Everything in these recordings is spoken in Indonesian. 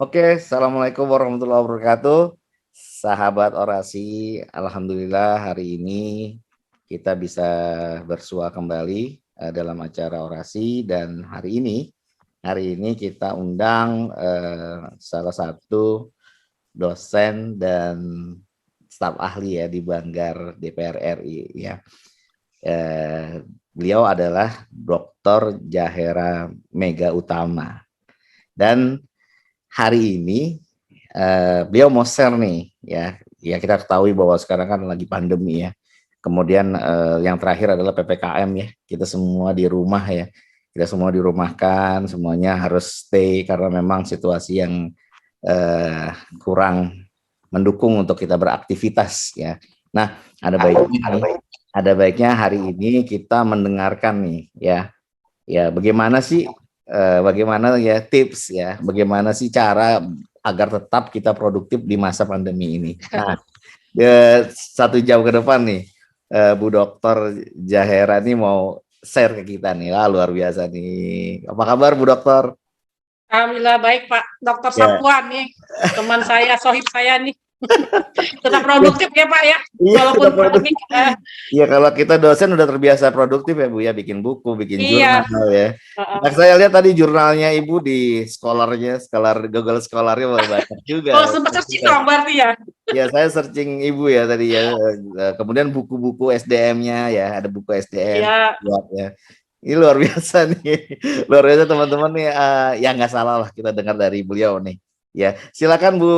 Oke, Assalamualaikum warahmatullahi wabarakatuh. Sahabat orasi, Alhamdulillah hari ini kita bisa bersua kembali dalam acara orasi dan hari ini kita undang salah satu dosen dan staf ahli ya di Banggar DPR RI ya. Beliau adalah Dr. Zahera Mega Utama dan hari ini beliau mau share nih ya kita ketahui bahwa sekarang kan lagi pandemi ya. Kemudian yang terakhir adalah PPKM ya. Kita semua di rumah ya. Kita semua dirumahkan, semuanya harus stay karena memang situasi yang kurang mendukung untuk kita beraktivitas ya. Nah, ada baiknya hari ini kita mendengarkan nih ya. Ya, bagaimana ya tips ya, bagaimana sih cara agar tetap kita produktif di masa pandemi ini. Nah, 1 jam ke depan nih, Bu Dokter Zahera nih mau share ke kita nih. Luar biasa nih. Apa kabar Bu Dokter? Alhamdulillah baik Pak. Dokter Ya. Sapuan nih, teman saya, sohib saya nih. Tetap produktif ya Pak ya, Iya, walaupun pandemi. Iya, kalau kita dosen udah terbiasa produktif ya Bu ya, bikin buku, bikin Iya. jurnal ya. Nah, saya lihat tadi jurnalnya Ibu di Scholar Google Scholar-nya banyak juga. Oh sempat searching dong berarti ya. Ya, saya searching Ibu ya tadi ya. Kemudian buku-buku SDM-nya ya, ada buku SDM Iya. buat ya. Ini luar biasa nih. Luar biasa teman-teman nih. Ya nggak salah lah kita dengar dari beliau nih. Ya, silakan Bu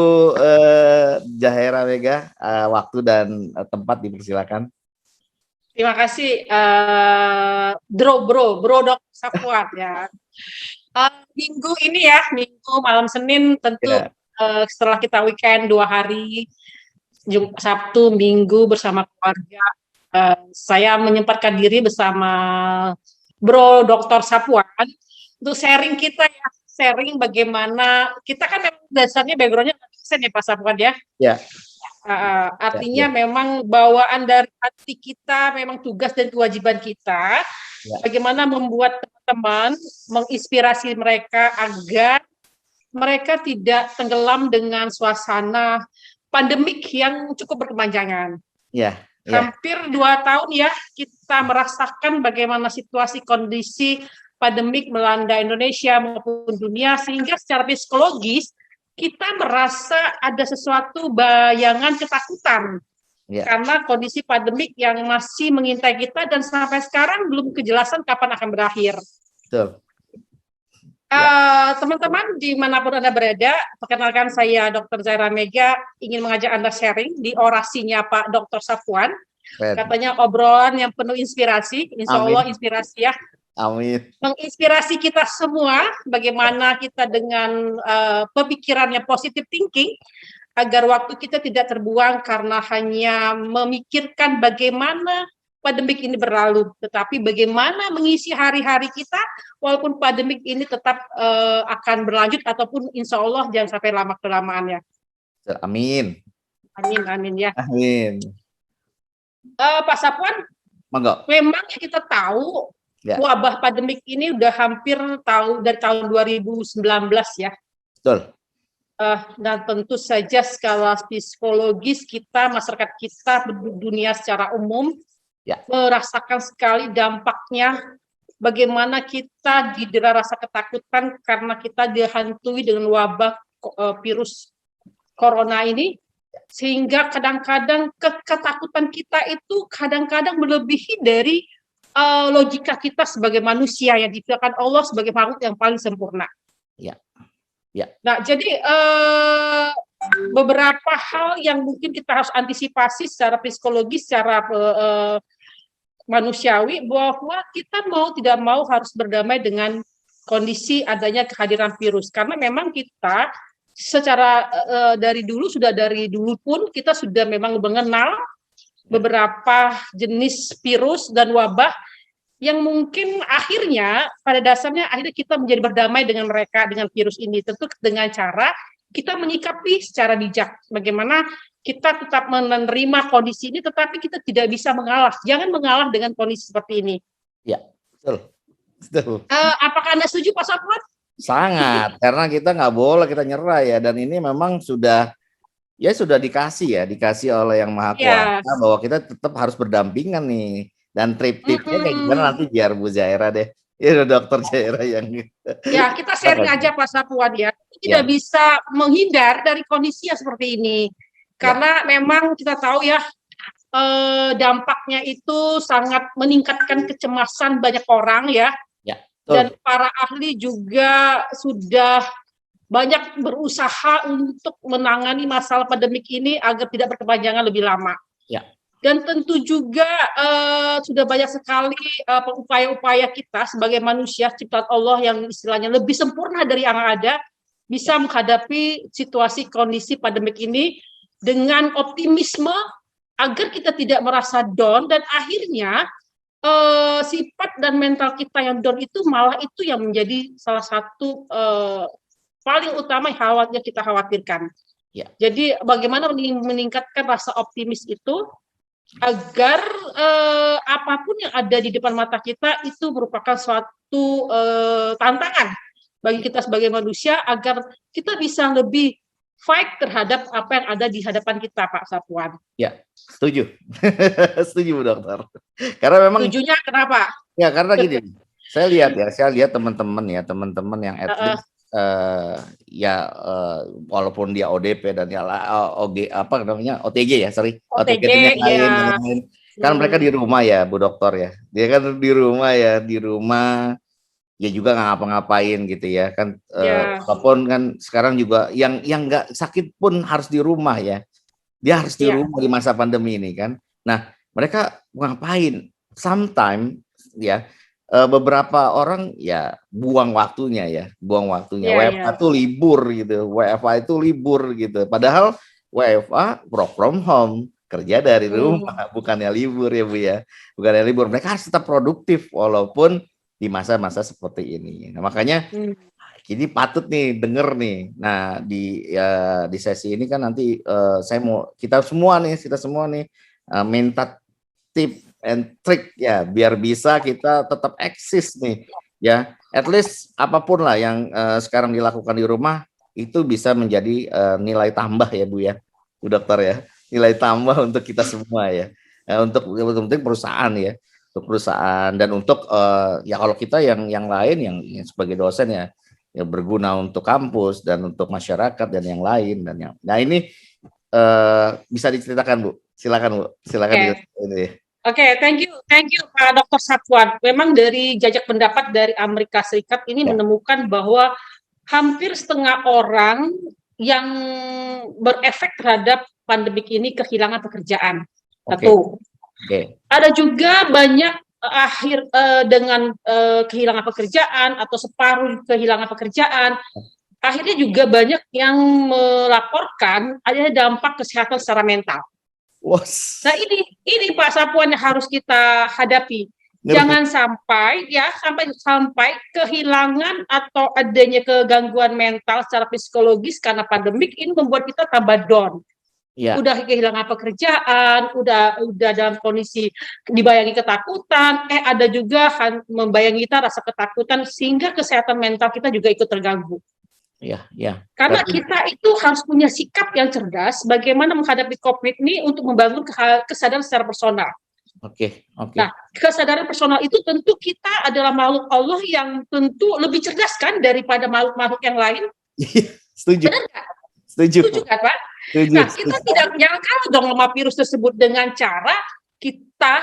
Zahera Mega, waktu dan tempat dipersilakan. Terima kasih Bro Dok Sapuan ya. Minggu ini ya, Minggu malam Senin tentu Ya. Setelah kita weekend 2 hari, Sabtu, Minggu bersama keluarga, saya menyempatkan diri bersama Bro Dr. Sapuan untuk sharing kita ya, sharing bagaimana kita kan memang dasarnya backgroundnya dosen ya Pak Sapuan ya. Ya. Artinya memang bawaan dari hati kita, memang tugas dan kewajiban kita, bagaimana membuat teman-teman, menginspirasi mereka agar mereka tidak tenggelam dengan suasana pandemik yang cukup berkepanjangan. Hampir 2 tahun ya kita merasakan bagaimana situasi kondisi pandemik melanda Indonesia maupun dunia, sehingga secara psikologis kita merasa ada sesuatu bayangan ketakutan karena kondisi pandemik yang masih mengintai kita dan sampai sekarang belum kejelasan kapan akan berakhir. Betul. Teman-teman dimanapun Anda berada, perkenalkan saya Dr. Zahera Mega, ingin mengajak Anda sharing di orasinya Pak Dr. Sapuan. Katanya obrolan yang penuh inspirasi, insya Allah inspirasi ya. Amin. Menginspirasi kita semua, bagaimana kita dengan pemikirannya positive thinking, agar waktu kita tidak terbuang karena hanya memikirkan bagaimana pandemik ini berlalu, tetapi bagaimana mengisi hari-hari kita walaupun pandemik ini tetap akan berlanjut ataupun insya Allah jangan sampai lama-kelamaan ya. Amin. Amin ya. Amin. Pak Sapuan, memang kita tahu wabah pandemik ini udah hampir dari tahun 2019 ya. Betul. Dan tentu saja skala psikologis kita, masyarakat kita, dunia secara umum merasakan sekali dampaknya, bagaimana kita didera rasa ketakutan karena kita dihantui dengan wabah virus corona ini, sehingga kadang-kadang ketakutan kita itu kadang-kadang melebihi dari logika kita sebagai manusia yang diciptakan Allah sebagai makhluk yang paling sempurna. Nah, jadi beberapa hal yang mungkin kita harus antisipasi secara psikologis, secara manusiawi, bahwa kita mau tidak mau harus berdamai dengan kondisi adanya kehadiran virus, karena memang kita secara dari dulu pun kita sudah memang mengenal beberapa jenis virus dan wabah yang mungkin akhirnya pada dasarnya kita menjadi berdamai dengan mereka, dengan virus ini, tentu dengan cara kita menyikapi secara bijak, bagaimana kita tetap menerima kondisi ini, tetapi kita tidak bisa mengalah. Jangan mengalah dengan kondisi seperti ini. Ya, betul. Apakah Anda setuju Pak Sapuan? Sangat, karena kita nggak boleh kita nyerah ya. Dan ini memang sudah dikasih oleh Yang Maha Ya, Kuasa bahwa kita tetap harus berdampingan nih. Dan trip-tipnya kayak gimana mm-mm. nanti biar Bu Zaira deh. Ya dokter Zaira yang Ya, kita sharing aja Pak Sapuan ya. Tidak ya, bisa menghindar dari kondisi yang seperti ini. ya, Karena memang kita tahu ya, dampaknya itu sangat meningkatkan kecemasan banyak orang ya. ya, Dan betul. para ahli juga sudah banyak berusaha untuk menangani masalah pandemik ini agar tidak berkepanjangan lebih lama. Ya, Dan tentu juga sudah banyak sekali upaya-upaya kita sebagai manusia ciptaan Allah yang istilahnya lebih sempurna dari yang ada, bisa menghadapi situasi kondisi pandemik ini dengan optimisme agar kita tidak merasa down dan akhirnya sifat dan mental kita yang down itu malah itu yang menjadi salah satu paling utama yang kita khawatirkan. ya, Jadi bagaimana meningkatkan rasa optimis itu agar apapun yang ada di depan mata kita itu merupakan suatu tantangan bagi kita sebagai manusia agar kita bisa lebih fight terhadap apa yang ada di hadapan kita, Pak Sapuan. ya, setuju. Setuju Bu Dokter. Karena memang Tujuannya kenapa? ya karena gini, saya lihat teman-teman yang at least walaupun dia ODP dan ya OG apa namanya OTG ya, sorry OTG OTG dan yang lain, ya. kan mereka di rumah ya Bu Dokter ya, dia kan di rumah ya juga nggak ngapa-ngapain gitu ya kan, Ya. walaupun kan sekarang juga yang nggak sakit pun harus di rumah ya, dia harus di Ya. rumah di masa pandemi ini kan. Nah mereka ngapain? Sometimes ya beberapa orang ya buang waktunya. Ya, WFA ya. itu libur gitu. WFA itu libur gitu. Padahal WFA work from home, kerja dari rumah, bukannya libur ya Bu ya. Bukannya libur. Mereka harus tetap produktif walaupun di masa-masa seperti ini. Nah, makanya ini patut nih denger nih. Nah, di sesi ini kan nanti saya mau kita semua nih minta tip and trick ya biar bisa kita tetap eksis nih ya, at least apapun lah yang sekarang dilakukan di rumah itu bisa menjadi nilai tambah ya Bu ya, Bu Dokter ya, nilai tambah untuk kita semua ya, untuk perusahaan ya, untuk perusahaan dan untuk ya kalau kita yang lain yang sebagai dosen ya yang berguna untuk kampus dan untuk masyarakat dan yang lain dan yang nah ini bisa diceritakan Bu, silakan ini. Oke, thank you Pak Dr. Sapuan. Memang dari jajak pendapat dari Amerika Serikat ini Ya. menemukan bahwa hampir setengah orang yang berefek terhadap pandemik ini kehilangan pekerjaan. Satu. Ada juga banyak dengan kehilangan pekerjaan atau separuh kehilangan pekerjaan. Akhirnya juga banyak yang melaporkan adanya dampak kesehatan secara mental. Nah ini Pak Sapuan yang harus kita hadapi. Jangan sampai kehilangan atau adanya kegangguan mental secara psikologis karena pandemik ini membuat kita tambah down. Ya. Udah kehilangan pekerjaan, udah dalam kondisi dibayangi ketakutan, ada juga membayangi kita rasa ketakutan sehingga kesehatan mental kita juga ikut terganggu. Ya. Karena kita itu harus punya sikap yang cerdas bagaimana menghadapi COVID ini untuk membangun kesadaran secara personal. Oke. Nah, kesadaran personal itu tentu kita adalah makhluk Allah yang tentu lebih cerdas kan daripada makhluk-makhluk yang lain. Setuju. Benar nggak? Setuju kan Pak? Nah, kita jangan kalah dong sama virus tersebut dengan cara kita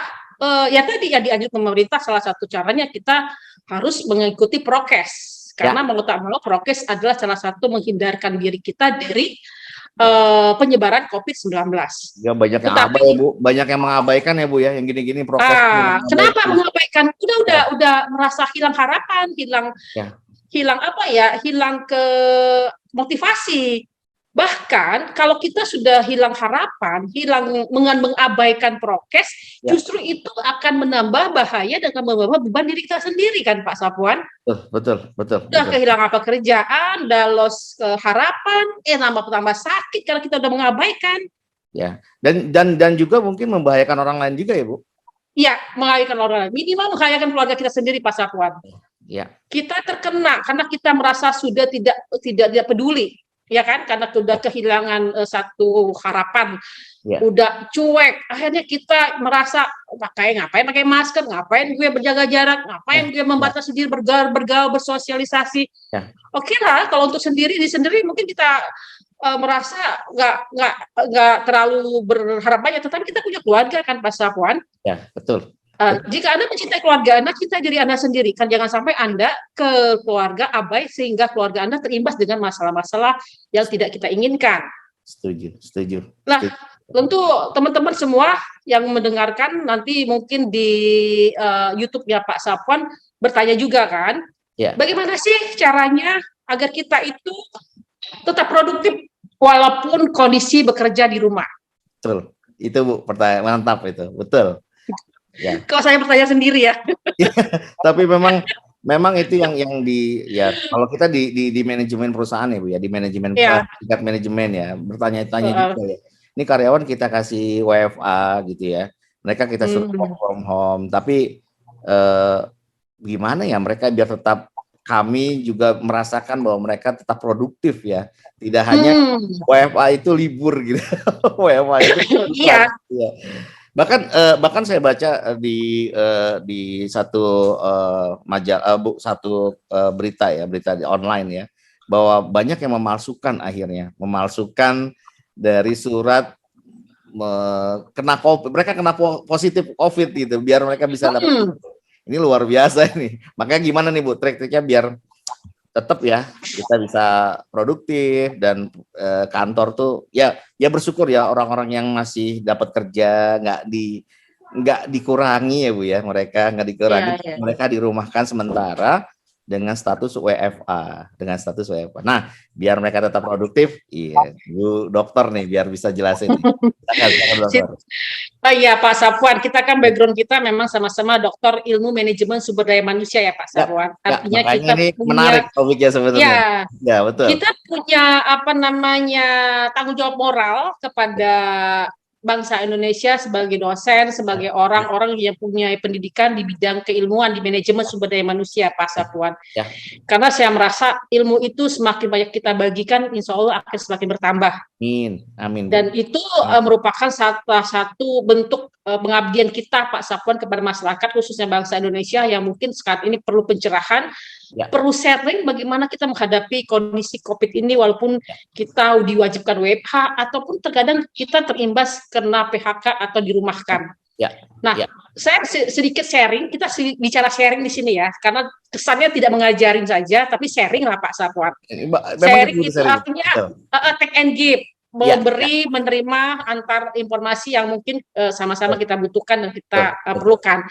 ya tadi yang dianjurkan pemerintah, salah satu caranya kita harus mengikuti prokes. Karena mau tak mau prokes adalah salah satu menghindarkan diri kita dari penyebaran COVID-19. Ya banyak yang abai ya Bu, banyak yang mengabaikan ya Bu ya, yang gini-gini prokes. Kenapa mengabaikan? Udah merasa hilang harapan, hilang ke motivasi. Bahkan kalau kita sudah hilang harapan, mengabaikan prokes, justru itu akan menambah bahaya dan akan membawa beban diri kita sendiri kan Pak Sapuan? Betul. Udah kehilangan pekerjaan, udah lost harapan, tambah sakit kalau kita udah mengabaikan. Ya, dan juga mungkin membahayakan orang lain juga ya Bu? Iya, membahayakan orang lain. Minimal membahayakan keluarga kita sendiri Pak Sapuan. Ya. Kita terkena karena kita merasa sudah tidak peduli, ya kan? Karena sudah kehilangan satu harapan, udah cuek. Akhirnya kita merasa ngapain pakai masker, ngapain gue berjaga jarak, ngapain gue membatasi diri bergaul, bersosialisasi. Oke lah, kalau untuk sendiri mungkin kita merasa nggak terlalu berharap banyak, tetapi kita punya keluarga kan, Pak Sapuan. Ya, betul. Jika Anda mencintai keluarga Anda, cintai diri Anda sendiri. Kan jangan sampai Anda ke keluarga abai sehingga keluarga Anda terimbas dengan masalah-masalah yang tidak kita inginkan. Setuju. Nah, tentu teman-teman semua yang mendengarkan nanti mungkin di YouTube-nya Pak Sapuan bertanya juga kan, bagaimana sih caranya agar kita itu tetap produktif walaupun kondisi bekerja di rumah? Betul. Itu Bu, pertanyaan mantap itu. Betul. Ya. Kalau saya bertanya sendiri ya. Tapi memang itu yang kalau kita di manajemen perusahaan ya Bu ya, di manajemen tingkat manajemen ya, bertanya-tanya juga ya. Ini karyawan kita kasih WFA gitu ya. Mereka kita suruh work from home, tapi gimana ya mereka biar tetap, kami juga merasakan bahwa mereka tetap produktif ya. Tidak hanya WFA itu libur gitu. WFA itu iya. Bahkan saya baca di satu majalah, berita online ya, bahwa banyak yang memalsukan dari surat mereka kena positif COVID gitu, biar mereka bisa dapat. Ini luar biasa ini. Makanya gimana nih Bu, trik-triknya biar tetap ya kita bisa produktif dan kantor tuh ya bersyukur ya orang-orang yang masih dapat kerja, nggak dikurangi ya Bu ya, mereka nggak dikurangi, mereka dirumahkan sementara dengan status WFA, Nah, biar mereka tetap produktif, Bu dokter nih biar bisa jelasin. Iya Pak Sapuan, kita kan background kita memang sama-sama dokter ilmu manajemen sumber daya manusia ya Pak Sapuan. Artinya kita ini punya menarik topiknya sebenarnya. Ya, betul. Kita punya tanggung jawab moral kepada bangsa Indonesia sebagai dosen, sebagai orang-orang yang punya pendidikan di bidang keilmuan di manajemen sumber daya manusia, Pak Sapuan. Karena saya merasa ilmu itu semakin banyak kita bagikan, insya Allah akan semakin bertambah. Amin. Dan itu merupakan salah satu bentuk pengabdian kita, Pak Sapuan, kepada masyarakat khususnya bangsa Indonesia yang mungkin saat ini perlu pencerahan, perlu sharing bagaimana kita menghadapi kondisi COVID ini walaupun kita diwajibkan WFH ataupun terkadang kita terimbas kena PHK atau dirumahkan. Saya sedikit sharing, kita bicara sharing di sini ya, karena kesannya tidak mengajarin saja, tapi sharing lah Pak Sapuan. Sharing itu artinya take and give, memberi, menerima antar informasi yang mungkin sama-sama kita butuhkan dan kita perlukan.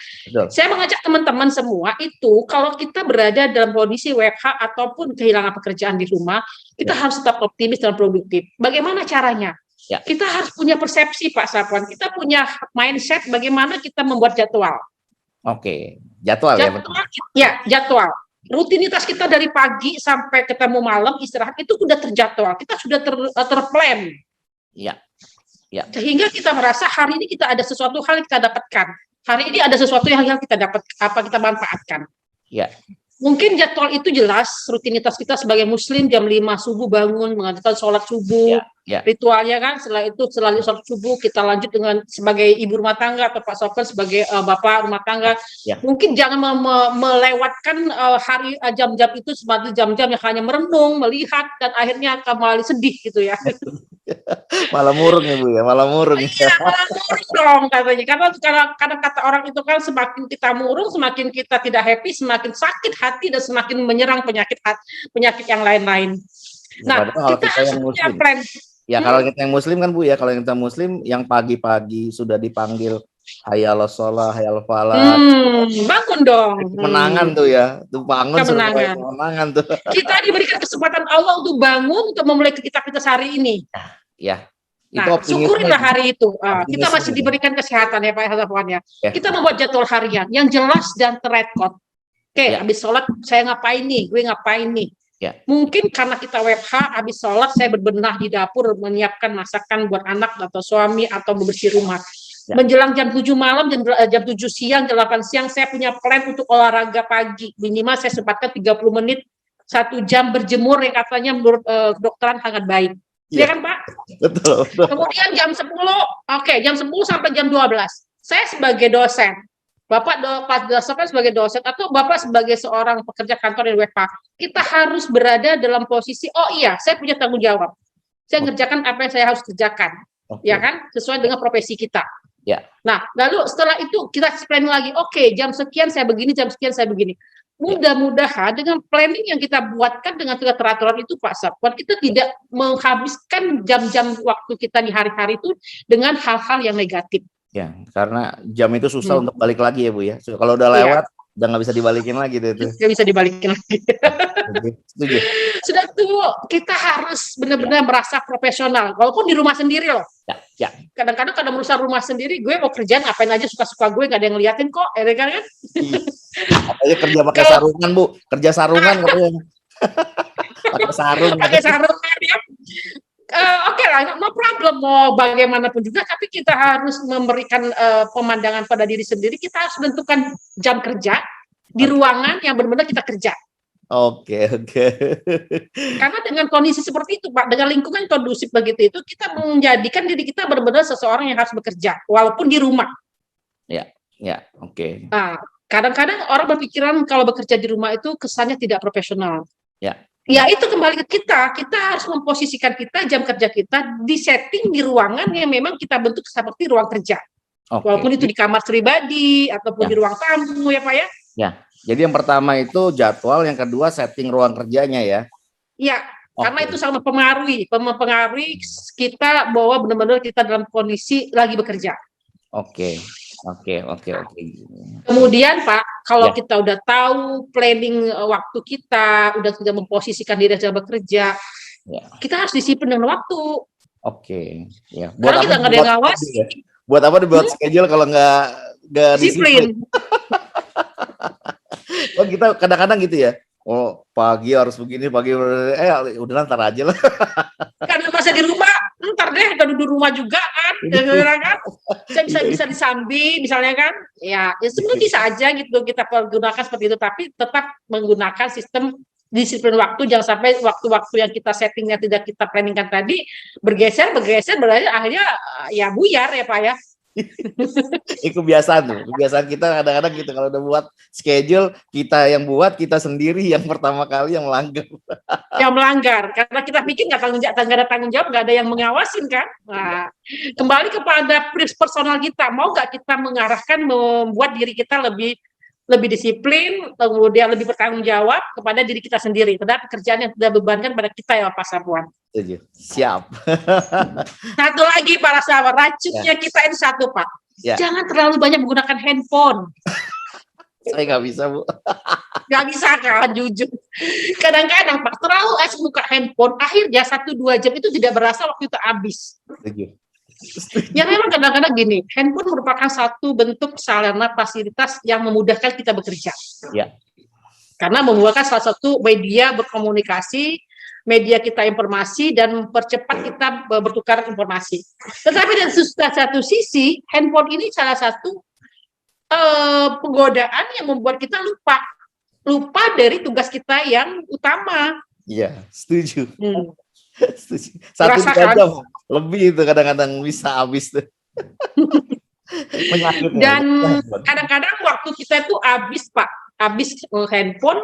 Saya mengajak teman-teman semua itu, kalau kita berada dalam kondisi WFH ataupun kehilangan pekerjaan di rumah, kita harus tetap optimis dan produktif. Bagaimana caranya? Kita harus punya persepsi Pak Sapuan, kita punya mindset bagaimana kita membuat jadwal. Jadwal ya? Jadwal. Rutinitas kita dari pagi sampai ketemu malam istirahat itu sudah terjadwal, kita sudah terplan. Sehingga kita merasa hari ini kita ada sesuatu hal yang kita dapatkan. Hari ini ada sesuatu yang kita dapat, kita manfaatkan. Mungkin jadwal itu jelas, rutinitas kita sebagai muslim jam 5 subuh bangun, mengadakan sholat subuh, ritualnya kan, setelah itu selalu sholat subuh, kita lanjut dengan sebagai ibu rumah tangga atau Pak Sofyan sebagai bapak rumah tangga. Mungkin jangan melewatkan hari jam-jam itu sebagai jam-jam yang hanya merenung, melihat, dan akhirnya kembali sedih gitu ya. Malah murung ya Bu ya, malah murung. Iya, malah murung dong katanya. Karena kata orang itu kan semakin kita murung, semakin kita tidak happy, semakin sakit hati dan semakin menyerang penyakit yang lain-lain. Nah, kita harus punya plan. Kalau kita yang muslim kan Bu ya, kalau kita muslim yang pagi-pagi sudah dipanggil hayal sholah, hayal falah. Bangun dong. Kemenangan tuh ya, tuh bangun kemenangan tuh. Kita diberikan kesempatan Allah untuk bangun untuk memulai kita sehari ini. Nah, syukurinlah hari itu. Kita masih diberikan kesehatan ya Pak Sapuan ya. Kita membuat jadwal harian yang jelas dan terrekod. Habis sholat saya ngapain nih? Gue ngapain nih? Mungkin karena kita WFH, habis sholat saya berbenah di dapur menyiapkan masakan buat anak atau suami atau membersih rumah. Menjelang jam 7 malam, jam 7 siang, jam 8 siang, saya punya plan untuk olahraga pagi. Minimal saya sempatkan 30 menit, 1 jam berjemur yang katanya menurut kedokteran sangat baik. Iya kan, Pak? Betul. Kemudian jam 10, jam 10 sampai jam 12. Saya sebagai dosen, Bapak dosen sebagai dosen, atau Bapak sebagai seorang pekerja kantor di WFH, kita harus berada dalam posisi, oh iya, saya punya tanggung jawab. Saya ngerjakan apa yang saya harus kerjakan, ya kan? Sesuai dengan profesi kita. Ya. Nah, lalu setelah itu kita planning lagi, jam sekian saya begini, jam sekian saya begini. Mudah-mudahan dengan planning yang kita buatkan dengan keteraturan itu Pak Sapwan, kita tidak menghabiskan jam-jam waktu kita di hari-hari itu dengan hal-hal yang negatif. Ya, karena jam itu susah untuk balik lagi ya Bu ya. Kalau udah lewat, udah nggak bisa dibalikin lagi itu. Nggak bisa dibalikin lagi. Setuju. Sudah tuh kita harus benar-benar merasa profesional, walaupun di rumah sendiri loh. Ya. Kadang-kadang kalau merusak rumah sendiri, gue mau kerjaan ngapain aja suka-suka gue, nggak ada yang ngeliatin kok, ya kan? Katanya kerja pakai sarungan Bu, kerja sarungan katanya. Pakai sarung. Pakai sarungan ya. Oke lah, no problem mau bagaimanapun juga, tapi kita harus memberikan pemandangan pada diri sendiri. Kita harus menentukan jam kerja di ruangan yang benar-benar kita kerja. Oke. Karena dengan kondisi seperti itu, Pak, dengan lingkungan kondusif begitu itu, kita menjadikan diri kita benar-benar seseorang yang harus bekerja, walaupun di rumah. Ya, oke. Nah, kadang-kadang orang berpikiran kalau bekerja di rumah itu kesannya tidak profesional. Ya, itu kembali ke kita. Kita harus memposisikan jam kerja kita di setting di ruangan yang memang kita bentuk seperti ruang kerja. Walaupun itu di kamar pribadi ataupun di ruang tamu ya Pak ya. Ya. Jadi yang pertama itu jadwal, yang kedua setting ruang kerjanya ya. Iya, karena itu sangat mempengaruhi kita bahwa benar-benar kita dalam kondisi lagi bekerja. Oke. Kemudian Pak, kalau kita udah tahu planning waktu kita, udah tidak memposisikan diri dalam bekerja, kita harus disiplin dengan waktu. Ya. Karena kita nggak ada yang ngawasi. Buat apa dibuat schedule kalau nggak disiplin? Kita kadang-kadang gitu ya. Oh, pagi harus begini, udah ntar aja lah. Karena masa di rumah, ntar deh, udah duduk rumah juga kan, kan? Saya bisa disambi, misalnya kan, ya sebenarnya bisa aja gitu kita gunakan seperti itu, tapi tetap menggunakan sistem disiplin waktu, jangan sampai waktu-waktu yang kita settingnya tidak kita planningkan tadi bergeser, berarti akhirnya ya buyar ya Pak ya. Itu kebiasaan kita kadang-kadang gitu, kalau udah buat schedule kita kita sendiri yang pertama kali yang melanggar. Karena kita pikir nggak ada tanggung jawab, nggak ada yang mengawasin kan. Nah, kembali kepada personal kita, mau nggak kita mengarahkan membuat diri kita lebih disiplin, kemudian lebih bertanggung jawab kepada diri kita sendiri terhadap pekerjaan yang sudah bebankan pada kita ya Pak Sapwan. Siap. Satu lagi para sahabat, racunnya kita ini satu Pak. Jangan terlalu banyak menggunakan handphone. Saya nggak bisa Bu. Nggak bisa kan, jujur. Kadang-kadang Pak terlalu buka handphone, akhirnya 1-2 jam itu tidak berasa waktu itu habis. Ya memang kadang-kadang gini, handphone merupakan satu bentuk sarana fasilitas yang memudahkan kita bekerja. Karena membuahkan salah satu media berkomunikasi, media kita informasi dan mempercepat kita bertukar informasi. Tetapi dari satu sisi, handphone ini salah satu penggodaan yang membuat kita lupa dari tugas kita yang utama. Iya, setuju. Satu jam lebih itu kadang-kadang bisa habis tuh. Dan kadang-kadang waktu kita itu habis handphone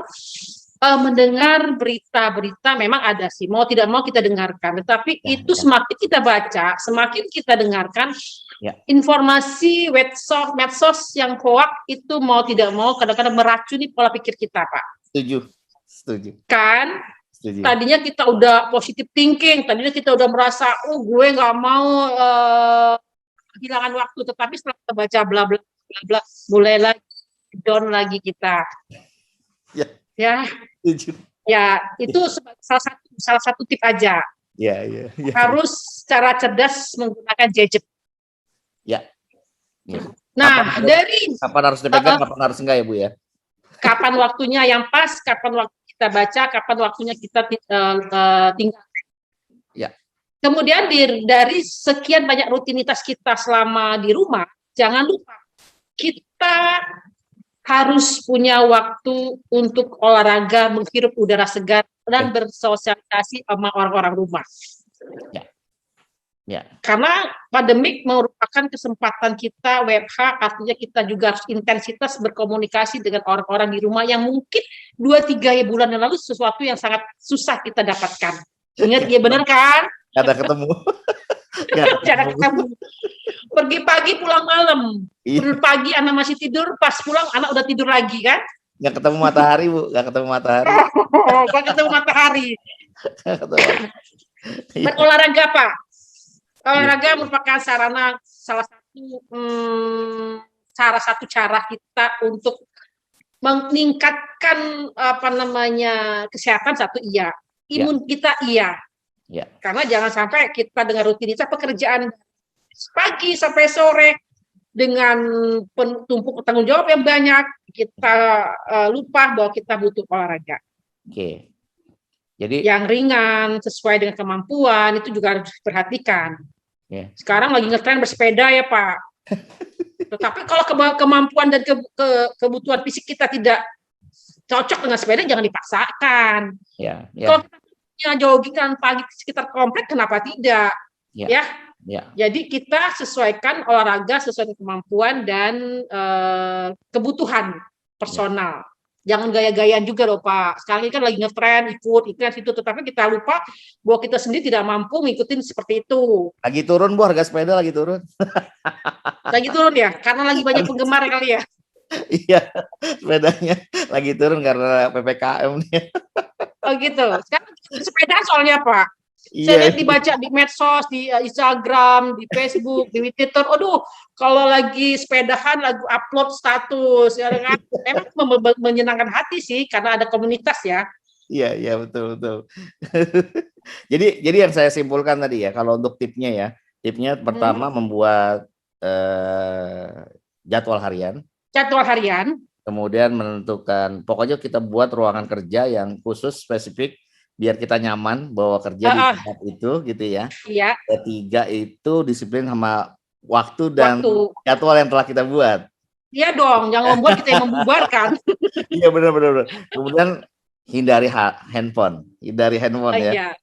mendengar berita-berita. Memang ada sih, mau tidak mau kita dengarkan, tetapi itu semakin kita baca, semakin kita dengarkan informasi medsos yang hoax itu mau tidak mau kadang-kadang meracuni pola pikir kita Pak. Setuju. Kan? Tadinya kita udah positive thinking, tadinya kita udah merasa, gue nggak mau kehilangan waktu, tetapi setelah kita baca bla bla bla bla, mulai lagi down lagi kita. Ya, itu salah satu tip aja. Harus secara cerdas menggunakan gadget. Nah, kapan harus dipegang, kapan harus enggak ya Bu ya? Kapan waktunya yang pas, kapan waktu kita baca, kapan waktunya kita tinggal. Kemudian dari sekian banyak rutinitas kita selama di rumah, jangan lupa kita harus punya waktu untuk olahraga, menghirup udara segar, dan bersosialisasi sama orang-orang rumah. Ya. Ya. Karena pandemik merupakan kesempatan kita WFH, artinya kita juga harus intensitas berkomunikasi dengan orang-orang di rumah yang mungkin 2-3 bulan yang lalu sesuatu yang sangat susah kita dapatkan. Ingat ya, benar kan? Ada ketemu. Jangan ketemu. Pergi pagi pulang malam. Pergi pagi anak masih tidur, pas pulang anak udah tidur lagi kan? Nggak ketemu matahari, Bu. Nggak ketemu matahari. Nggak ketemu matahari. Berolahraga, Pak. Olahraga merupakan salah satu cara kita untuk meningkatkan kesehatan. Satu iya, imun kita iya. Ya. Karena jangan sampai kita dengan rutinitas pekerjaan pagi sampai sore dengan tumpuk tanggung jawab yang banyak, kita lupa bahwa kita butuh olahraga. Oke. Jadi yang ringan sesuai dengan kemampuan itu juga harus diperhatikan. Sekarang lagi ngetren bersepeda ya Pak. Tetapi kalau kemampuan dan kebutuhan fisik kita tidak cocok dengan sepeda, jangan dipaksakan. Kalau kita punya joggingan pagi sekitar komplek, kenapa tidak? Ya. Jadi kita sesuaikan olahraga sesuai kemampuan dan kebutuhan personal. Jangan gaya-gayaan juga loh Pak. Sekarang ini kan lagi ngetren, ikut situ, tetapi kita lupa bahwa kita sendiri tidak mampu ngikutin seperti itu. Lagi turun Bu, harga sepeda lagi turun. Lagi turun ya, karena lagi banyak penggemar kali ya. Iya, sepedanya lagi turun karena PPKM nih. Oh gitu. Sekarang sepeda soalnya Pak. Saya lihat dibaca di medsos, di Instagram, di Facebook, di Twitter. Aduh, kalau lagi sepedahan, lagu upload status, ya kan? Memang menyenangkan hati sih, karena ada komunitas ya. Iya, betul. jadi yang saya simpulkan tadi ya, kalau untuk tipnya pertama membuat jadwal harian. Kemudian menentukan, pokoknya kita buat ruangan kerja yang khusus spesifik biar kita nyaman bahwa kerja di tempat itu gitu ya. Iya. Ketiga itu disiplin sama waktu dan jadwal yang telah kita buat. Iya dong, jangan membuat kita yang membubarkan. Iya benar. Kemudian hindari handphone ya. Iya.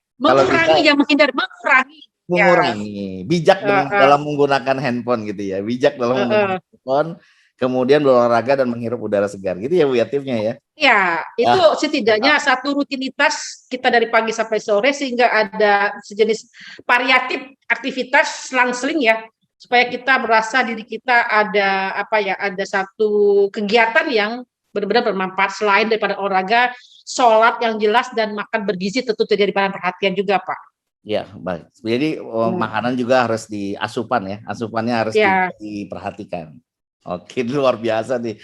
Mengurangi. Bijak dalam menggunakan handphone gitu ya. Bijak dalam menggunakan handphone. Kemudian berolahraga dan menghirup udara segar, gitu ya Bu ya tipnya ya? Ya, itu setidaknya satu rutinitas kita dari pagi sampai sore sehingga ada sejenis variatif aktivitas selang-seling ya, supaya kita merasa diri kita ada ada satu kegiatan yang benar-benar bermanfaat selain daripada olahraga, sholat yang jelas dan makan bergizi tentu jadi bahan perhatian juga Pak. Ya, baik. Jadi makanan juga harus asupannya harus diperhatikan. Oke, luar biasa nih.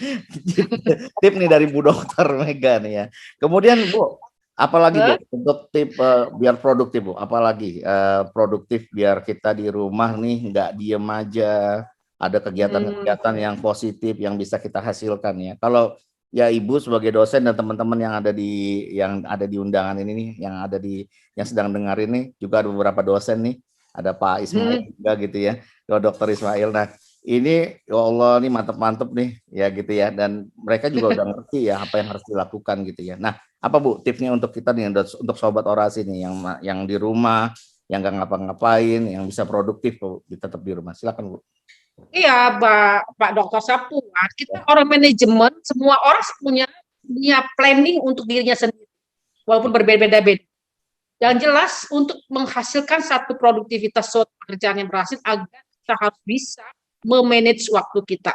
Tip nih dari Bu Dokter Mega nih ya. Kemudian Bu, apalagi Bu untuk tip biar produktif Bu? Apalagi produktif biar kita di rumah nih nggak diem aja, ada kegiatan-kegiatan yang positif yang bisa kita hasilkan ya. Kalau ya Ibu sebagai dosen dan teman-teman yang ada di undangan ini nih, yang sedang dengar ini juga ada beberapa dosen nih, ada Pak Ismail juga gitu ya, Dr. Ismail. Nah, ini ya Allah nih mantep nih ya gitu ya, dan mereka juga udah ngerti ya apa yang harus dilakukan gitu ya. Nah, apa Bu tipsnya untuk kita nih, untuk sobat orasi nih yang di rumah, yang nggak ngapa-ngapain, yang bisa produktif Bu, tetap di rumah. Silakan Bu. Iya Pak Dr. Sapuan, kita orang manajemen, semua orang punya planning untuk dirinya sendiri walaupun berbeda-beda. Yang jelas untuk menghasilkan satu produktivitas suatu pekerjaan yang berhasil, agar kita harus bisa memanage waktu kita.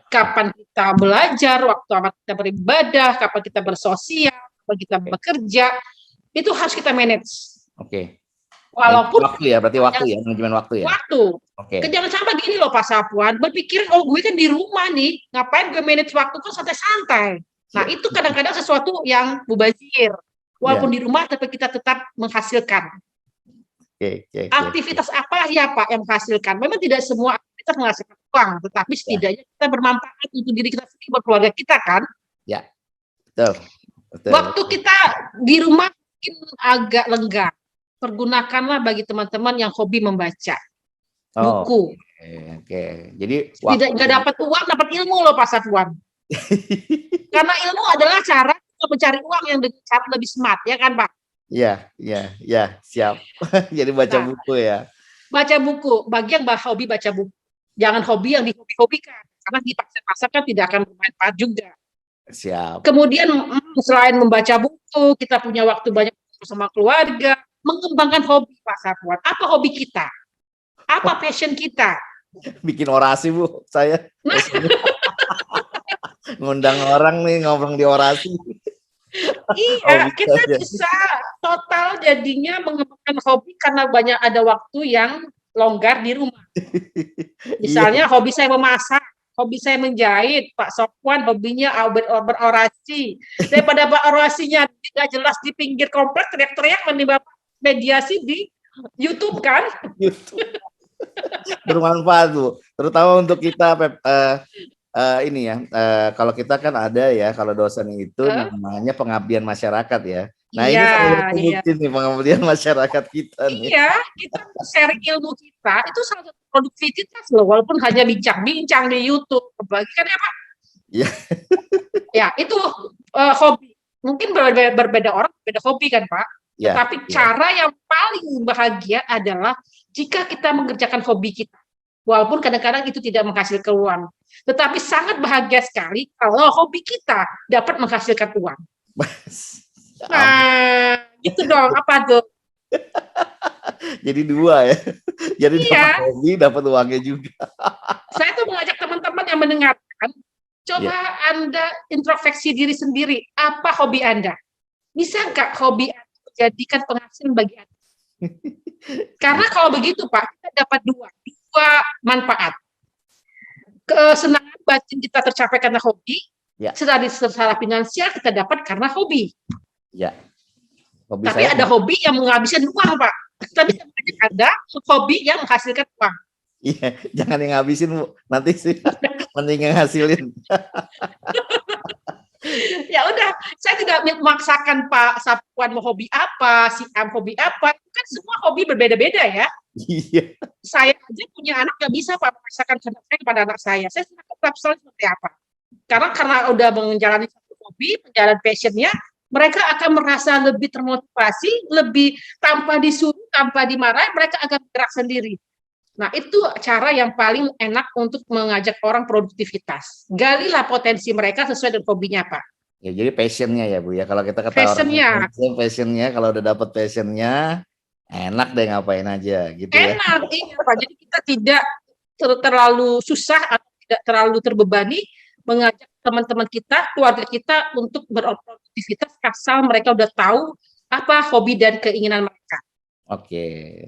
Kapan kita belajar, kapan kita beribadah, kapan kita bersosial, kapan kita bekerja, itu harus kita manage. Oke. Walaupun berarti waktu ya, manajemen waktu ya. Jangan sampai gini loh Pak Sapuan, berpikir gue kan di rumah nih, ngapain gue manage waktu, kan santai-santai. Nah, itu kadang-kadang sesuatu yang mubazir. Walaupun di rumah, tapi kita tetap menghasilkan. Aktivitas apa ya Pak yang menghasilkan? Memang tidak semua aktivitas menghasilkan uang, tetapi setidaknya kita bermanfaat untuk diri kita sendiri, buat keluarga kita kan? Ya, betul. Waktu kita di rumah mungkin agak lenggang. pergunakanlah bagi teman-teman yang hobi membaca Oh, buku. oke. Jadi Tidak nggak dapat uang, dapat ilmu loh Pak Safwan. Karena ilmu adalah cara kita mencari uang yang dengan cara lebih smart, ya kan Pak? Iya, siap. Jadi baca Nah, buku ya. baca buku, bagi yang hobi baca buku. Jangan hobi yang dihobi-hobikan, karena dipaksa-paksa kan tidak akan bermanfaat juga. Siap. Kemudian selain membaca buku, kita punya waktu banyak bersama keluarga, mengembangkan hobi Pak Safwan. Apa hobi kita? Apa passion kita? Bikin orasi Bu, saya. Nah, Ngundang orang nih ngobrol di orasi. iya, kita bisa total jadinya mengembangkan hobi karena banyak ada waktu yang longgar di rumah. Misalnya hobi saya memasak, hobi saya menjahit, Pak Safwan hobinya berorasi. Daripada orasinya tidak jelas di pinggir komplek teriak-teriak mending Bapak mediasi di YouTube kan? Bermanfaat Bu, terutama untuk kita ini ya, kalau kita kan ada ya, kalau dosen itu namanya pengabdian masyarakat ya. Nah ini terbukti nih pengabdian masyarakat kita nih. Iya, kita sharing ilmu kita itu salah satu produktivitas loh, walaupun hanya bincang-bincang di YouTube, apalagi kan ya Pak. Iya. Ya itu hobi. Mungkin berbeda orang, berbeda hobi kan Pak. Ya, tetapi cara yang paling bahagia adalah jika kita mengerjakan hobi kita. Walaupun kadang-kadang itu tidak menghasilkan uang. Tetapi sangat bahagia sekali kalau hobi kita dapat menghasilkan uang. Nah, gitu dong. Apa tuh? Jadi dua ya. Jadi dapat hobi, dapat uangnya juga. Saya tuh mengajak teman-teman yang mendengarkan, coba Anda introspeksi diri sendiri. Apa hobi Anda? Bisa nggak hobi Anda menjadikan penghasilan bagi Anda? Karena kalau begitu Pak, kita dapat dua manfaat. Kesenangan batin kita tercapai karena hobi, secara finansial kita dapat karena hobi. Ya. Hobi tapi ada hobi yang menghabiskan uang Pak. Tapi ada hobi yang menghasilkan uang. Iya, jangan yang ngabisin Bu. Nanti sih mending yang ngasilin. Ya udah, saya tidak memaksakan Pak Safwan mau hobi apa, si Am hobi apa. Itu kan semua hobi berbeda-beda ya. Iya. Saya aja punya anak nggak bisa Pak memaksakan saya kepada anak saya. Saya sudah seperti apa? Karena udah menjalani satu hobi, menjalani passionnya, mereka akan merasa lebih termotivasi, lebih tanpa disuruh, tanpa dimarahi, mereka akan bergerak sendiri. Nah, itu cara yang paling enak untuk mengajak orang produktivitas. Galilah potensi mereka sesuai dengan hobinya, Pak. Ya, jadi passionnya ya, Bu ya. Kalau kita kata passionnya, kalau udah dapat passionnya, enak deh ngapain aja, gitu ya. Enak, iya Pak. Jadi kita tidak terlalu susah atau tidak terlalu terbebani mengajak teman-teman kita, keluarga kita untuk beroproduktivitas asal mereka udah tahu apa hobi dan keinginan mereka. Oke,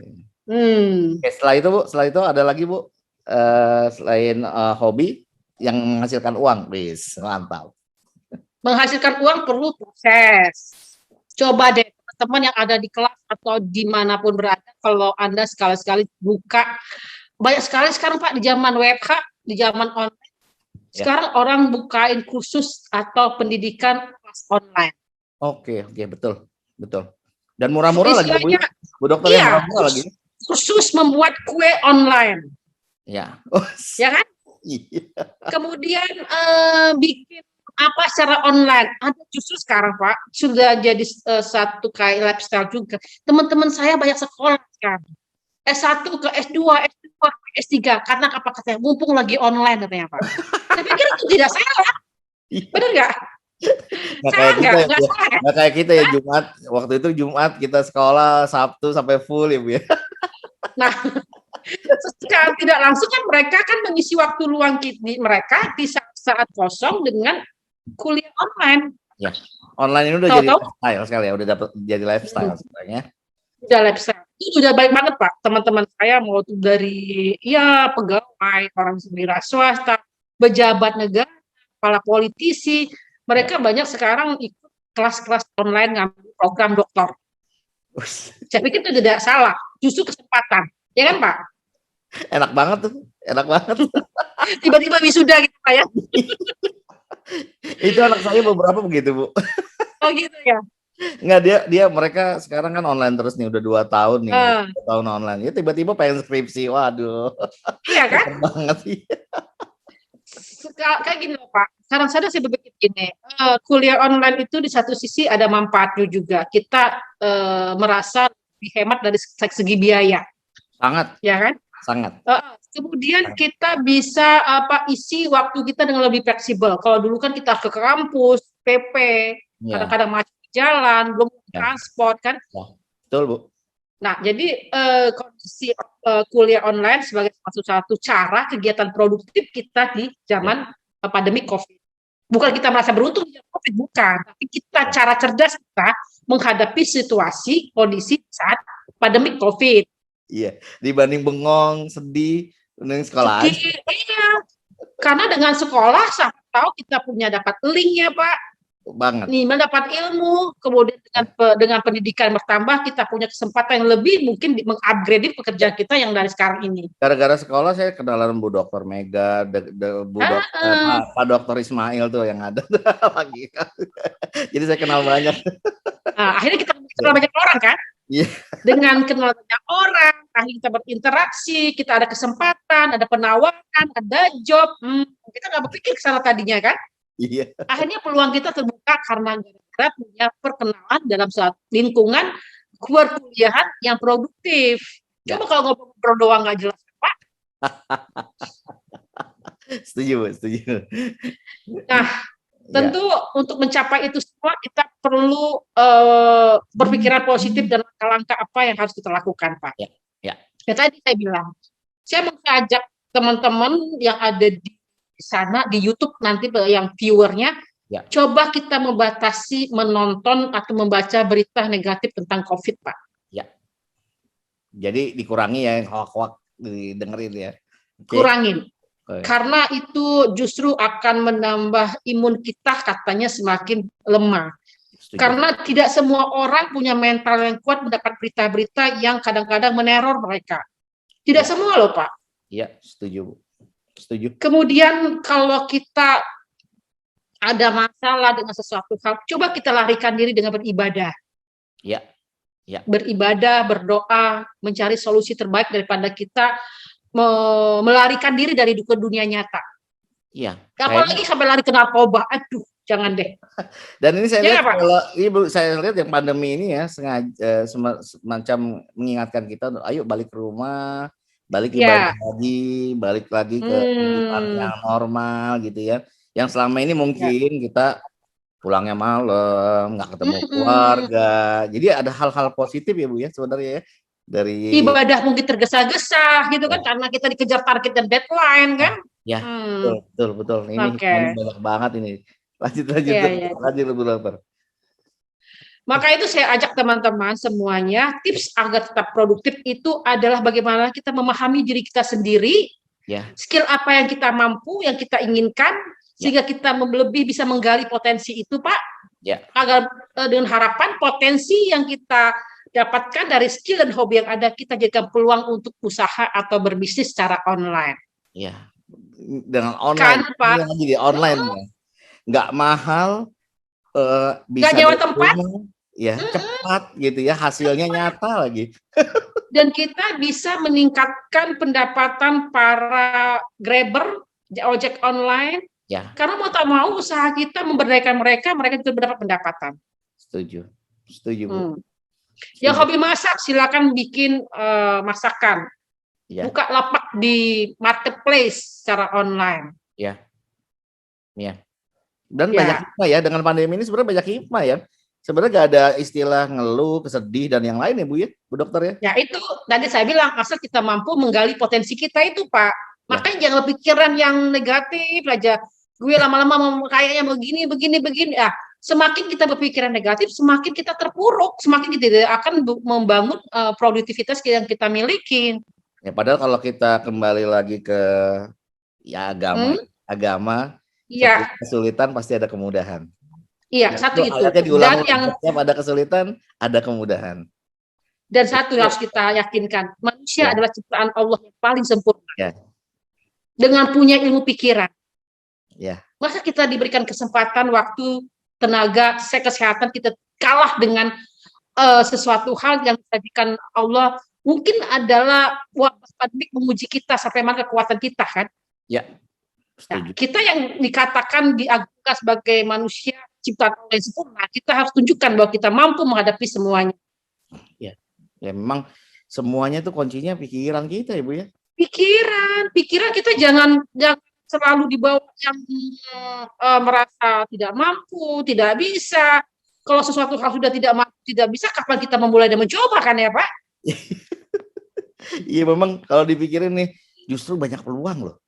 setelah itu ada lagi Bu, selain hobi yang menghasilkan uang, bis mantap. Menghasilkan uang perlu proses. Coba deh teman-teman yang ada di kelas atau dimanapun berada, kalau Anda sekali-sekali buka, banyak sekali sekarang Pak di zaman WFH, di zaman online. Sekarang orang bukain kursus atau pendidikan kelas online. Oke, betul. Dan murah-murah lagi Bu. Bu dokter yang murah-murah lagi. Khusus membuat kue online. Ya. Ya kan? Iya. Kemudian bikin apa secara online. Ada justru sekarang Pak, sudah jadi satu kayak lifestyle juga. Teman-teman saya banyak sekolah sekarang. S1 ke S2, S2 ke S3 karena apa katanya mumpung lagi online katanya Pak. Saya pikir itu tidak salah. Benar nggak? Nggak kayak kita ya Jumat. Waktu itu Jumat kita sekolah, Sabtu sampai full ya Bu ya. Nah, secara tidak langsung kan mereka kan mengisi waktu luang mereka di saat kosong dengan kuliah online. Ya, online ini udah jadi lifestyle sekali ya, udah dapat jadi lifestyle sebenarnya. Udah lifestyle. Itu sudah baik banget Pak. Teman-teman saya mau dari pegawai, orang wira swasta, pejabat negara, kepala politisi, mereka banyak sekarang ikut kelas-kelas online ngambil program doktor. Saya pikir itu tidak salah, justru kesempatan, ya kan Pak? Enak banget tuh, enak banget. Tiba-tiba wisuda gitu Pak ya. Itu anak saya beberapa begitu Bu. Oh gitu ya. Enggak, dia mereka sekarang kan online terus nih, udah 2 tahun nih, Eh, 2 tahun online. Ya tiba-tiba pengen skripsi, waduh, iya kan? keren banget sih. Kayak gini loh Pak, kadang-kadang saya berpikir gini, kuliah online itu di satu sisi ada manfaatnya juga. Kita merasa lebih hemat dari segi biaya, Sangat, ya kan? sangat. Kemudian kita bisa isi waktu kita dengan lebih fleksibel. Kalau dulu kan kita ke kampus, PP, Ya, kadang-kadang macet di jalan, belum ya, transport kan. ya. Betul, Bu. Nah, jadi kondisi kuliah online sebagai satu cara kegiatan produktif kita di Ya, zaman pandemi COVID. Bukan kita merasa beruntung di COVID, bukan. Tapi kita ya. cara cerdas kita menghadapi situasi, kondisi saat pandemi COVID. Iya, dibanding bengong, sedih, mending sekolah Sedih, aja iya. Karena dengan sekolah, siapa tahu kita punya dapat link ya Pak, banget. nih mendapat ilmu, kemudian dengan Ya. dengan pendidikan bertambah, kita punya kesempatan yang lebih mungkin mengupgrade pekerjaan kita yang dari sekarang ini. Gara-gara sekolah saya kenalan Bu Dokter Mega, Bu Dokter Pak Dokter Ismail tuh yang ada lagi. Jadi saya kenal banyak. Nah, akhirnya kita kenal banyak orang kan, Iya, dengan kenal banyak orang, akhirnya kita berinteraksi, kita ada kesempatan, ada penawaran, ada job. Kita nggak berpikir ke sana tadinya kan. iya, Akhirnya peluang kita terbuka karena gara-gara punya perkenalan dalam suatu lingkungan perkuliahan yang produktif. ya. Coba kalau ngobrol doang nggak jelas, Pak. Setuju, Bu, setuju. Nah, Ya, tentu untuk mencapai itu semua kita perlu berpikiran positif dan langkah-langkah apa yang harus kita lakukan, Pak. ya, ya, Ya tadi saya bilang, saya mengajak teman-teman yang ada di sana di YouTube nanti yang viewernya, ya, coba kita membatasi menonton atau membaca berita negatif tentang COVID, Pak. ya. Jadi dikurangi ya yang hoak-hoak didengerin ya. Oke. Kurangin. Oke. Karena itu justru akan menambah imun kita katanya semakin lemah. Setuju. Karena tidak semua orang punya mental yang kuat mendapat berita-berita yang kadang-kadang meneror mereka. Tidak Ya. semua loh, Pak. Iya, setuju, Bu. Setuju. Kemudian kalau kita ada masalah dengan sesuatu hal, coba kita larikan diri dengan beribadah. Ya, ya. Beribadah, berdoa, mencari solusi terbaik daripada kita melarikan diri dari dunia nyata. Iya. Apalagi sampai lari ke narkoba, aduh, jangan deh. Dan ini saya Ya, lihat Pak. kalau saya lihat yang pandemi ini ya sengaja semacam mengingatkan kita, ayo balik ke rumah, balik ibadah lagi, balik lagi ke kehidupan yang normal gitu ya. Yang selama ini mungkin kita pulangnya malam, nggak ketemu keluarga. Jadi ada hal-hal positif ya Bu ya sebenarnya ya dari ibadah mungkin tergesa-gesa gitu kan karena kita dikejar target dan deadline kan. Ya, betul. Ini banyak banget ini. Lanjut Bu Dokter. Maka itu saya ajak teman-teman semuanya, tips agar tetap produktif itu adalah bagaimana kita memahami diri kita sendiri, skill apa yang kita mampu, yang kita inginkan, sehingga kita lebih bisa menggali potensi itu, Pak. Agar dengan harapan potensi yang kita dapatkan dari skill dan hobi yang ada, kita jadikan peluang untuk usaha atau berbisnis secara online. Ya, dengan online, Pak. Jadi online ya, nggak mahal, bisa nggak nyewa tempat, ya cepat gitu ya, hasilnya nyata lagi. Dan kita bisa meningkatkan pendapatan para grabber, ojek online. Karena mau tak mau usaha kita memberdayakan mereka juga mendapat pendapatan. Setuju Bu. Yang hobi masak silakan bikin masakan. Buka lapak di marketplace secara online. Ya. Dan banyak hikmah ya, dengan pandemi ini sebenarnya banyak hikmah ya. Sebenarnya nggak ada istilah ngeluh, kesedih dan yang lain ya Bu ya, Bu Dokter ya. Ya itu tadi saya bilang, asal kita mampu menggali potensi kita itu Pak. Makanya jangan pikiran yang negatif aja. Gue lama-lama kayaknya begini. Ya, semakin kita berpikiran negatif, semakin kita terpuruk, semakin kita tidak akan membangun produktivitas yang kita miliki. Ya, padahal kalau kita kembali lagi ke ya agama, kesulitan pasti ada kemudahan. Iya, satu itu. Dan yang setiap ada kesulitan, ada kemudahan. Dan satu harus kita yakinkan, manusia adalah ciptaan Allah yang paling sempurna. Dengan punya ilmu pikiran. Masa kita diberikan kesempatan, waktu, tenaga, kesehatan, kita kalah dengan sesuatu hal yang dijadikan Allah mungkin adalah wabah pandemik menguji kita sampai mana kekuatan kita kan. Ya, setuju. Kita yang dikatakan diagungkan sebagai manusia ciptaan Allah yang sempurna, kita harus tunjukkan bahwa kita mampu menghadapi semuanya. Ya, ya memang semuanya itu kuncinya pikiran kita, Ibu ya. Pikiran kita jangan selalu dibawa yang merasa tidak mampu, tidak bisa. Kalau sesuatu hal sudah tidak mampu, tidak bisa, kapan kita memulai dan mencoba kan ya Pak? Iya memang kalau dipikirin nih, justru banyak peluang loh.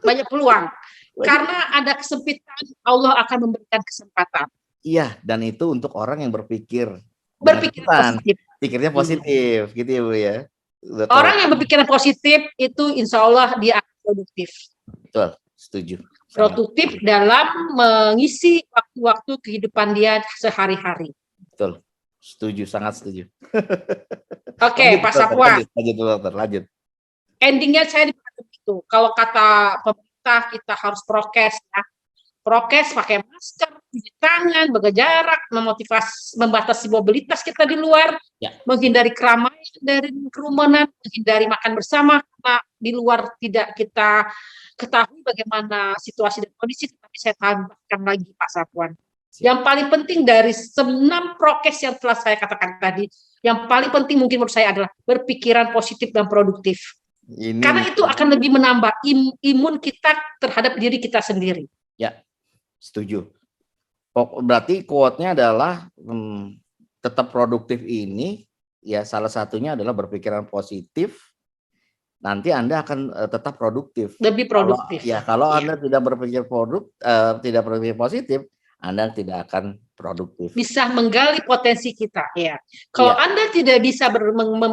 Banyak peluang. Karena ada kesempitan, Allah akan memberikan kesempatan. Iya, dan itu untuk orang yang berpikir positif. Pikirnya positif, gitu ya Bu ya. Orang yang berpikiran positif itu insya Allah dia akan produktif. Betul, setuju. Produktif dalam mengisi waktu-waktu kehidupan dia sehari-hari. Betul, setuju, sangat setuju. Oke, Pak Sapuan. Lanjut. Endingnya saya itu, kalau kata pemerintah kita harus prokes ya. Prokes, pakai masker, cuci tangan, jaga jarak, membatasi mobilitas kita di luar, menghindari keramaian dari kerumunan, menghindari makan bersama, karena di luar tidak kita ketahui bagaimana situasi dan kondisi, tapi saya tambahkan lagi Pak Sapuan. Yang paling penting dari 6 prokes yang telah saya katakan tadi, yang paling penting mungkin menurut saya adalah berpikiran positif dan produktif. Karena itu akan lebih menambah imun kita terhadap diri kita sendiri. Ya, setuju. Berarti quote-nya adalah tetap produktif ini, ya salah satunya adalah berpikiran positif. Nanti Anda akan tetap produktif. Lebih produktif. Kalau Anda tidak berpikir tidak berpikir positif, Anda tidak akan produktif. Bisa menggali potensi kita, ya. Kalau Anda tidak bisa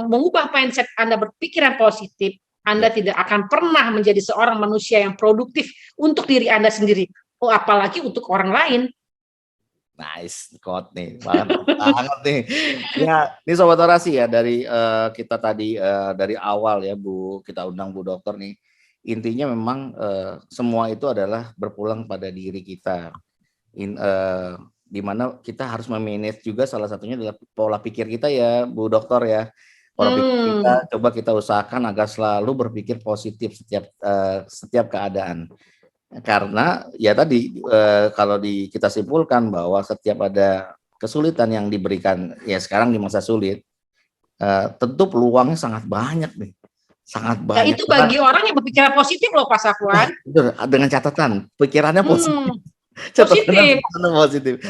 mengubah mindset Anda berpikiran positif, Anda tidak akan pernah menjadi seorang manusia yang produktif untuk diri Anda sendiri. Oh, apalagi untuk orang lain. Nice quote nih, banget nih. Ya, ini Sobat Orasi ya, dari kita tadi dari awal ya Bu, kita undang Bu Dokter nih. Intinya memang semua itu adalah berpulang pada diri kita. Di mana kita harus memanage juga, salah satunya adalah pola pikir kita ya Bu Dokter ya. Pola pikir kita coba kita usahakan agar selalu berpikir positif setiap keadaan. Karena ya tadi kalau kita simpulkan bahwa setiap ada kesulitan yang diberikan ya sekarang di masa sulit, tentu peluangnya sangat banyak nih, sangat banyak. Itu bagi orang yang berpikiran positif loh Pak Sapuan. Dengan catatan pikirannya positif. Positif.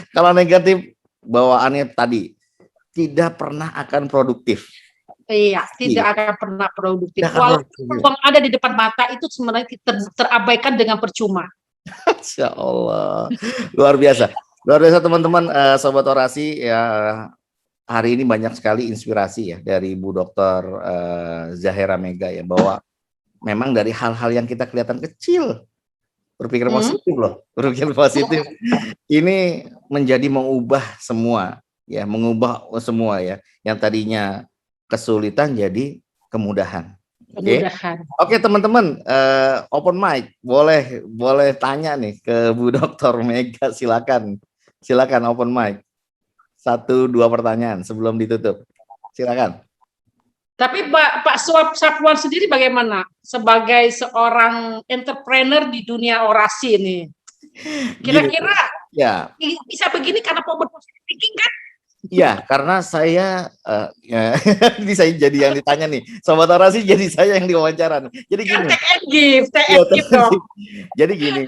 Kalau negatif bawaannya tadi tidak pernah akan produktif. Iya, tidak akan pernah produktif. Walaupun peluang ada di depan mata itu sebenarnya terabaikan dengan percuma. Insya Allah, luar biasa teman-teman, Sobat Orasi ya. Hari ini banyak sekali inspirasi ya dari Bu Dokter Zahera Mega ya, bahwa memang dari hal-hal yang kita kelihatan kecil, berpikir positif loh, berpikir positif ini menjadi mengubah semua ya, yang tadinya kesulitan jadi kemudahan. Oke, teman-teman, open mic, boleh tanya nih ke Bu Dokter Mega, silakan open mic. 1-2 pertanyaan sebelum ditutup, silakan. Tapi Pak Sapuan sendiri bagaimana sebagai seorang entrepreneur di dunia orasi ini? Kira-kira bisa begini karena power positive thinking kan? Iya, karena saya ini saya jadi yang ditanya nih, Sobat Orasi, jadi saya yang diwawancara. Jadi gini. Jadi gini,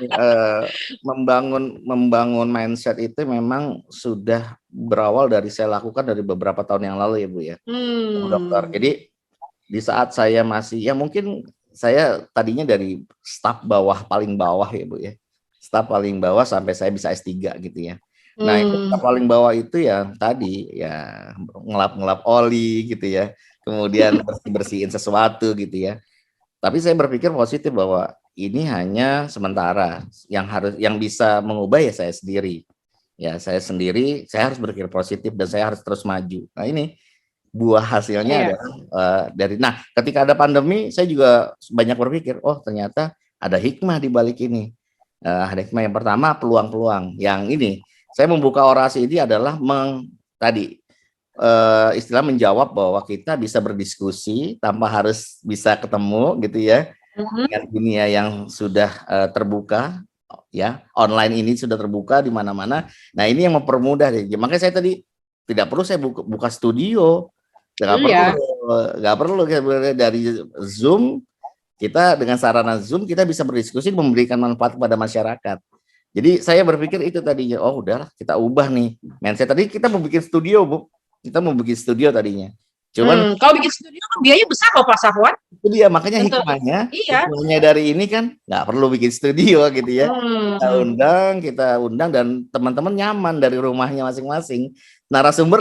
membangun mindset itu memang sudah berawal dari saya lakukan dari beberapa tahun yang lalu ya Bu ya, Bu Dokter. Jadi di saat saya masih ya mungkin saya tadinya dari staf paling bawah ya Bu ya, staf paling bawah sampai saya bisa S3 gitu ya. Nah itu paling bawah itu ya tadi ya ngelap oli gitu ya, kemudian bersihin sesuatu gitu ya. Tapi saya berpikir positif bahwa ini hanya sementara, yang bisa mengubah ya saya sendiri. Ya saya sendiri, saya harus berpikir positif dan saya harus terus maju. Nah ini buah hasilnya adalah nah ketika ada pandemi saya juga banyak berpikir, oh ternyata ada hikmah di balik ini. Ada hikmah yang pertama, peluang-peluang yang ini. saya membuka orasi ini adalah tadi istilah menjawab bahwa kita bisa berdiskusi tanpa harus bisa ketemu gitu ya, dengan dunia yang sudah terbuka ya, online ini sudah terbuka di mana-mana. Nah, ini yang mempermudah deh. Makanya saya tadi tidak perlu saya buka studio, nggak perlu dari Zoom. Kita dengan sarana Zoom kita bisa berdiskusi, memberikan manfaat kepada masyarakat. Jadi saya berpikir itu tadinya, oh udahlah kita ubah nih mindset. Tadi kita mau bikin studio, Bu. Kita mau bikin studio tadinya. Cuman kalau bikin studio kan biaya besar loh Pak Safwan. itu dia, makanya hikmahnya dari ini kan nggak perlu bikin studio gitu ya. Kita undang dan teman-teman nyaman dari rumahnya masing-masing. Narasumber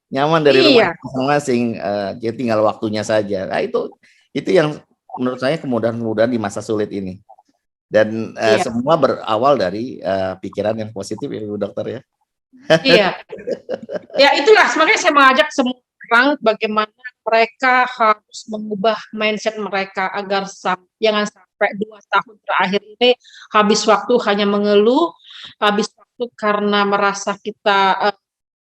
nyaman dari rumah masing-masing. Jadi tinggal waktunya saja. Nah, itu yang menurut saya kemudahan-kemudahan di masa sulit ini. Dan semua berawal dari pikiran yang positif ya Bu Dokter ya. Iya. Ya itulah makanya saya mengajak semua orang bagaimana mereka harus mengubah mindset mereka agar jangan sampai 2 tahun terakhir ini habis waktu hanya mengeluh, habis waktu karena merasa kita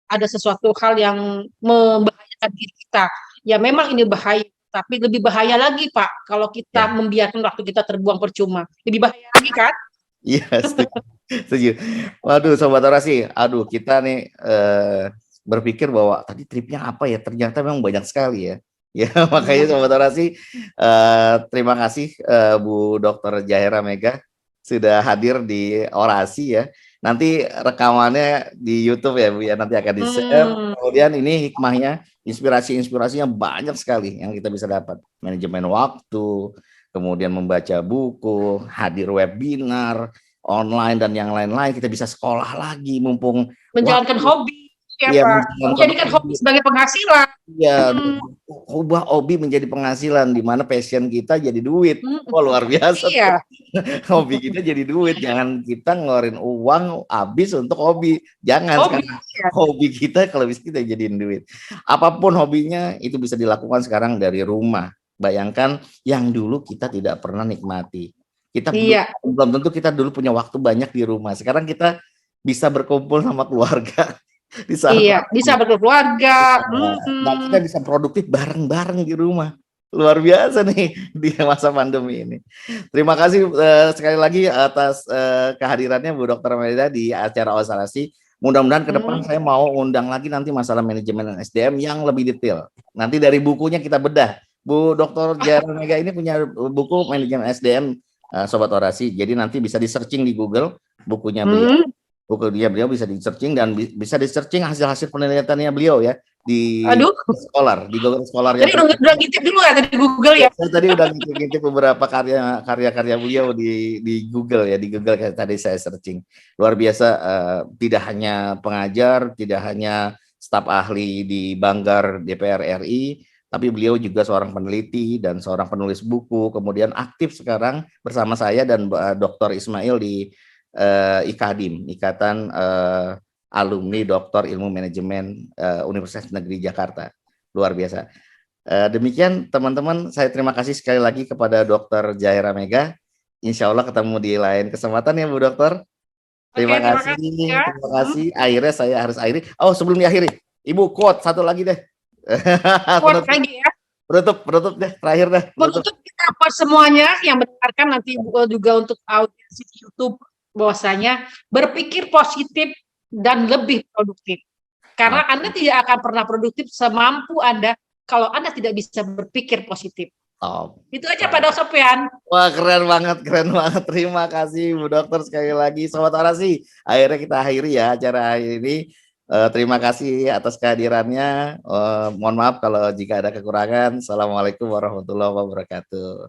ada sesuatu hal yang membahayakan diri kita. Ya memang ini bahaya, tapi lebih bahaya lagi Pak kalau kita membiarkan waktu kita terbuang percuma. Lebih bahaya lagi kan? Iya, setuju. Waduh, Sobat Orasi, kita nih berpikir bahwa tadi tripnya apa ya? Ternyata memang banyak sekali ya. Ya, makanya Sobat Orasi, terima kasih Bu Dr. Zahira Megha sudah hadir di Orasi ya. Nanti rekamannya di YouTube ya Bu ya, nanti akan di-share. Kemudian ini hikmahnya, inspirasinya banyak sekali yang kita bisa dapat. Manajemen waktu, kemudian membaca buku, hadir webinar, online dan yang lain-lain. Kita bisa sekolah lagi mumpung menjalankan hobi. Ya, Pak. Menjadikan hobi sebagai penghasilan. Iya, ubah hobi menjadi penghasilan, di mana passion kita jadi duit. Luar biasa. Iya. Hobi kita jadi duit. Jangan kita ngeluarin uang habis untuk hobi. Jangan. Hobi kita kalau bisa kita jadiin duit. Apapun hobinya itu bisa dilakukan sekarang dari rumah. Bayangkan yang dulu kita tidak pernah nikmati. Kita belum tentu kita dulu punya waktu banyak di rumah. Sekarang kita bisa berkumpul sama keluarga. Bisa berkeluarga. Nah, kita bisa produktif bareng-bareng di rumah. Luar biasa nih di masa pandemi ini. Terima kasih sekali lagi atas kehadirannya Bu Dr. Megha di acara Orasi. Mudah-mudahan ke depan saya mau undang lagi nanti masalah manajemen SDM yang lebih detail. Nanti dari bukunya kita bedah. Bu Dr. Zahira Megha ini punya buku manajemen SDM Sobat Orasi. Jadi nanti bisa di-searching di Google bukunya beliau. Beliau bisa di-searching dan bisa di-searching hasil-hasil penelitiannya beliau ya di Google Scholar. Jadi udah ngintip dulu ya tadi Google ya. Saya tadi udah ngintip beberapa karya-karya beliau di Google ya, di Google tadi saya searching. Luar biasa, tidak hanya pengajar, tidak hanya staf ahli di Banggar DPR RI, tapi beliau juga seorang peneliti dan seorang penulis buku, kemudian aktif sekarang bersama saya dan Dr. Ismail di IKADIM, Ikatan Alumni Doktor Ilmu Manajemen Universitas Negeri Jakarta. Luar biasa. Demikian teman-teman, saya terima kasih sekali lagi kepada Dr. Zahira Megha. Insya Allah ketemu di lain kesempatan ya Bu Dokter. Terima kasih. Akhirnya saya harus akhiri. Oh, sebelum diakhiri, Ibu quote satu lagi deh. Quote lagi ya. Penutup deh, terakhir deh. Penutup kita buat semuanya yang mendengarkan nanti juga untuk audiens di YouTube, bahwasanya berpikir positif dan lebih produktif. Karena Anda tidak akan pernah produktif semampu Anda kalau Anda tidak bisa berpikir positif. Itu aja Pak Dr. Sofyan. Wah, keren banget. Terima kasih Bu Dokter sekali lagi. Sobat Orasi, akhirnya kita akhiri ya acara ini. Terima kasih atas kehadirannya. Mohon maaf kalau jika ada kekurangan. Assalamualaikum warahmatullahi wabarakatuh.